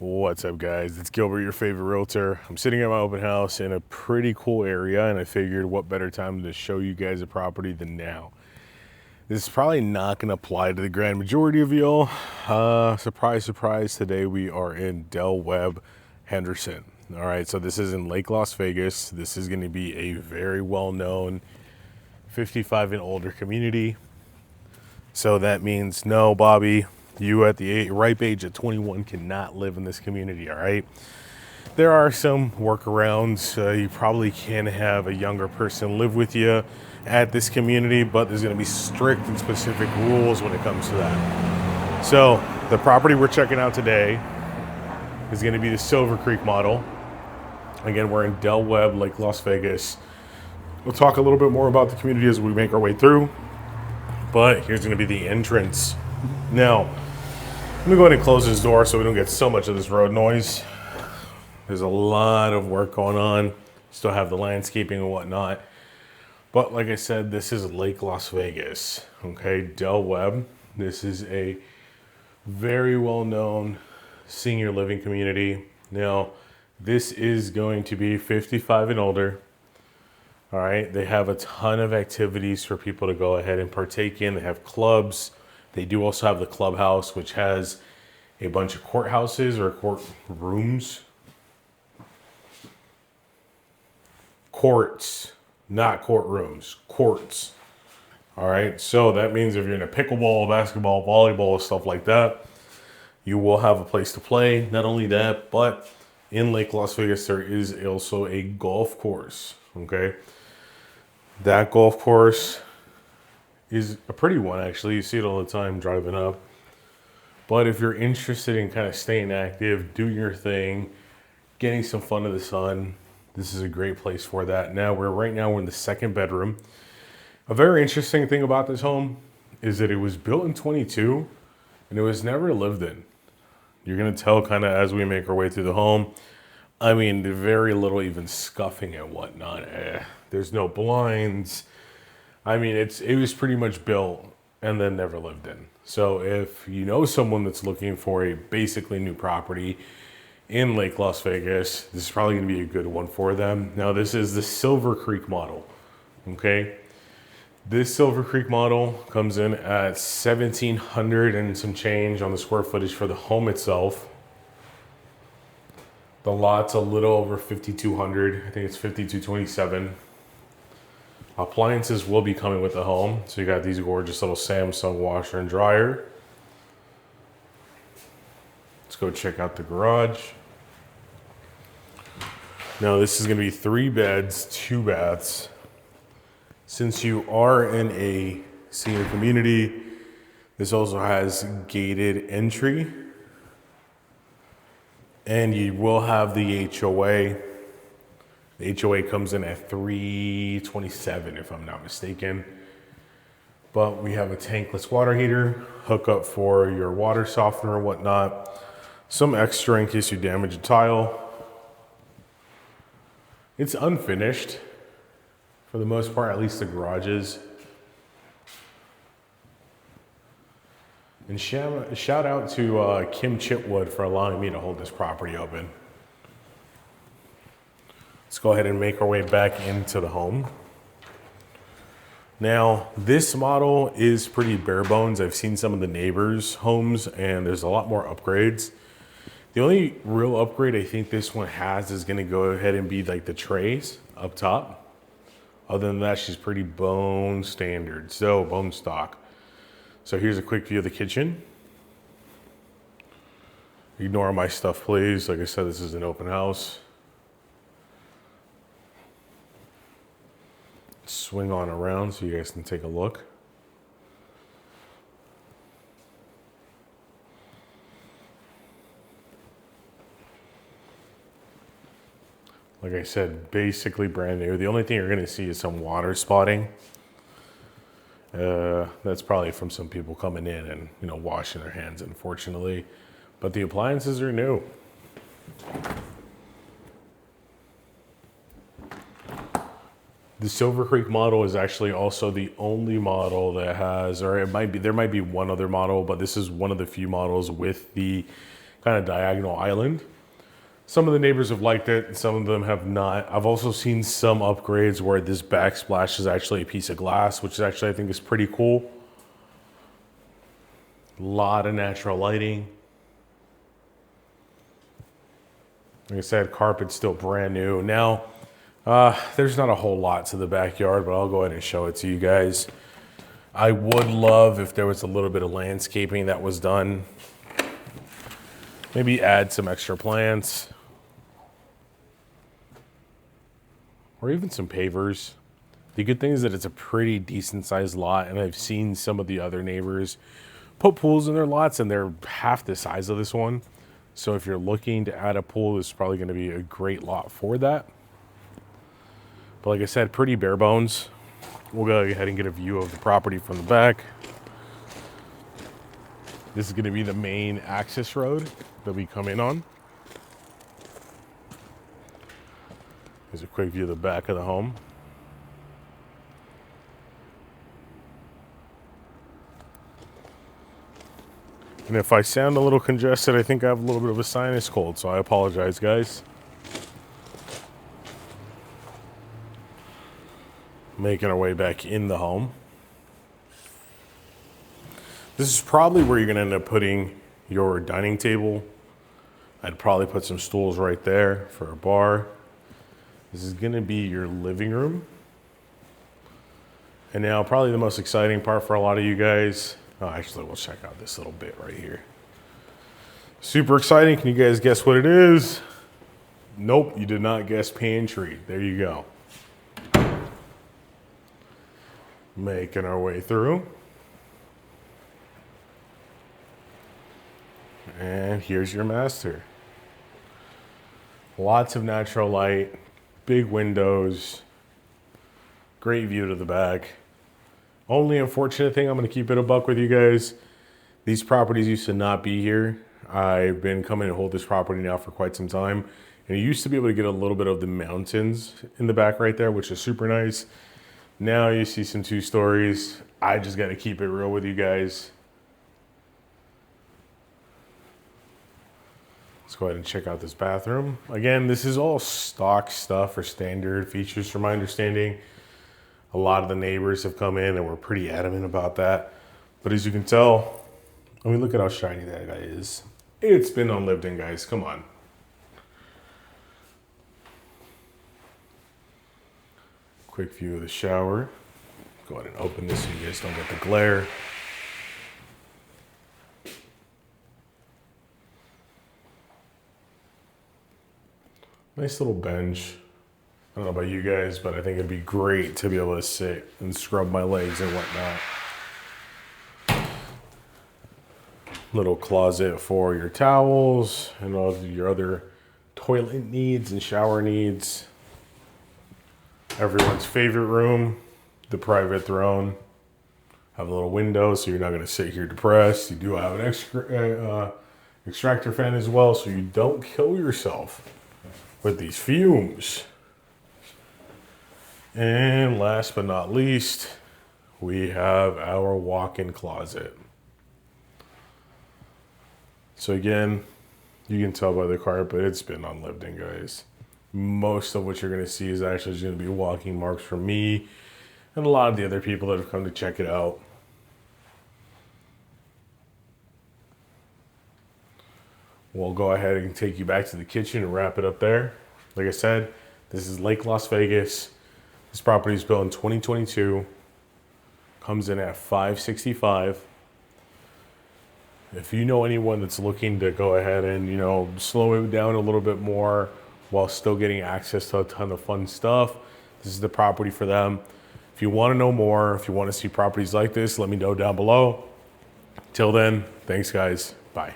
What's up, guys? It's Gilbert, your favorite realtor. I'm sitting at my open house in a pretty cool area, and I figured what better time to show you guys a property than now. This is probably not going to apply to the grand majority of y'all. Surprise, surprise, today we are in Webb, Henderson. All right, so this is in Lake Las Vegas. This is going to be a very well-known 55 and older community. So that means, no, Bobby, you at the ripe age of 21 cannot live in this community, all right? There are some workarounds. You probably can have a younger person live with you at this community, but there's gonna be strict and specific rules when it comes to that. So the property we're checking out today is gonna be the Silver Creek model. Again, we're in Webb, Lake Las Vegas. We'll talk a little bit more about the community as we make our way through, but here's gonna be the entrance. Now, let me go ahead and close this door so we don't get so much of this road noise. There's a lot of work going on. Still have the landscaping and whatnot. But like I said, this is Lake Las Vegas, okay? Webb. This is a very well-known senior living community. Now, this is going to be 55 and older. All right, they have a ton of activities for people to go ahead and partake in. They have clubs. They do also have the clubhouse, which has a bunch of courthouses or court rooms. Courts, not courtrooms, courts. All right, so that means if you're in a pickleball, basketball, volleyball, stuff like that, you will have a place to play. Not only that, but in Lake Las Vegas, there is also a golf course, okay? That golf course is a pretty one, actually. You see it all the time driving up. But if you're interested in kind of staying active, doing your thing, getting some fun in the sun, this is a great place for that. Now, we're in the second bedroom. A very interesting thing about this home is that it was built in 22 and it was never lived in. You're gonna tell kind of as we make our way through the home. I mean, very little even scuffing and whatnot. There's no blinds. I mean, it was pretty much built and then never lived in. So if you know someone that's looking for a basically new property in Lake Las Vegas, this is probably gonna be a good one for them. Now, this is the Silver Creek model, okay? This Silver Creek model comes in at 1,700 and some change on the square footage for the home itself. The lot's a little over 5,200. I think it's 5,227. Appliances will be coming with the home. So you got these gorgeous little Samsung washer and dryer. Let's go check out the garage. Now this is gonna be 3 beds, 2 baths. Since you are in a senior community, this also has gated entry. And you will have the HOA. The HOA comes in at $327, if I'm not mistaken. But we have a tankless water heater, hookup for your water softener and whatnot. Some extra in case you damage a tile. It's unfinished for the most part, at least the garages. And shout out to Kim Chitwood for allowing me to hold this property open. Let's go ahead and make our way back into the home. Now, this model is pretty bare bones. I've seen some of the neighbors' homes and there's a lot more upgrades. The only real upgrade I think this one has is gonna go ahead and be like the trays up top. Other than that, she's pretty bone standard, so bone stock. So here's a quick view of the kitchen. Ignore my stuff, please. Like I said, this is an open house. Swing on around so you guys can take a look. Like I said, basically brand new. The only thing you're gonna see is some water spotting. That's probably from some people coming in and, you know, washing their hands, unfortunately. But the appliances are new. The Silver Creek model is actually also the only model that has, or it might be, there might be one other model, but this is one of the few models with the kind of diagonal island. Some of the neighbors have liked it, and some of them have not. I've also seen some upgrades where this backsplash is actually a piece of glass, which is actually, I think, is pretty cool. A lot of natural lighting. Like I said, carpet's still brand new. Now, there's not a whole lot to the backyard, but I'll go ahead and show it to you guys. I would love if there was a little bit of landscaping that was done. Maybe add some extra plants. Or even some pavers. The good thing is that it's a pretty decent sized lot, and I've seen some of the other neighbors put pools in their lots, and they're half the size of this one. So if you're looking to add a pool, this is probably going to be a great lot for that. But like I said, pretty bare bones. We'll go ahead and get a view of the property from the back. This is going to be the main access road that we come in on. Here's a quick view of the back of the home. And if I sound a little congested, I think I have a little bit of a sinus cold, so I apologize, guys. Making our way back in the home. This is probably where you're going to end up putting your dining table. I'd probably put some stools right there for a bar. This is going to be your living room. And now probably the most exciting part for a lot of you guys. Oh, actually, we'll check out this little bit right here. Super exciting. Can you guys guess what it is? Nope, you did not guess pantry. There you go. Making our way through. And here's your master. Lots of natural light, big windows, great view to the back. Only unfortunate thing, I'm going to keep it a buck with you guys. These properties used to not be here. I've been coming to hold this property now for quite some time. And you used to be able to get a little bit of the mountains in the back right there, which is super nice. Now you see some 2 stories. I just got to keep it real with you guys. Let's go ahead and check out this bathroom. Again, this is all stock stuff or standard features from my understanding. A lot of the neighbors have come in and were pretty adamant about that. But as you can tell, I mean, look at how shiny that guy is. It's been unlived in, guys. Come on. Quick view of the shower. Go ahead and open this so you guys don't get the glare. Nice little bench. I don't know about you guys, but I think it'd be great to be able to sit and scrub my legs and whatnot. Little closet for your towels and all of your other toilet needs and shower needs. Everyone's favorite room, the private throne. Have a little window so you're not going to sit here depressed. You do have an extractor fan as well so you don't kill yourself with these fumes. And last but not least, we have our walk-in closet. So again, you can tell by the carpet, it's been unlived in, guys. Most of what you're going to see is actually going to be walking marks from me and a lot of the other people that have come to check it out. We'll go ahead and take you back to the kitchen and wrap it up there. Like I said, this is Lake Las Vegas. This property is built in 2022. Comes in at $565. If you know anyone that's looking to go ahead and, you know, slow it down a little bit more while still getting access to a ton of fun stuff, this is the property for them. If you want to know more, if you want to see properties like this, let me know down below. Till then, thanks guys. Bye.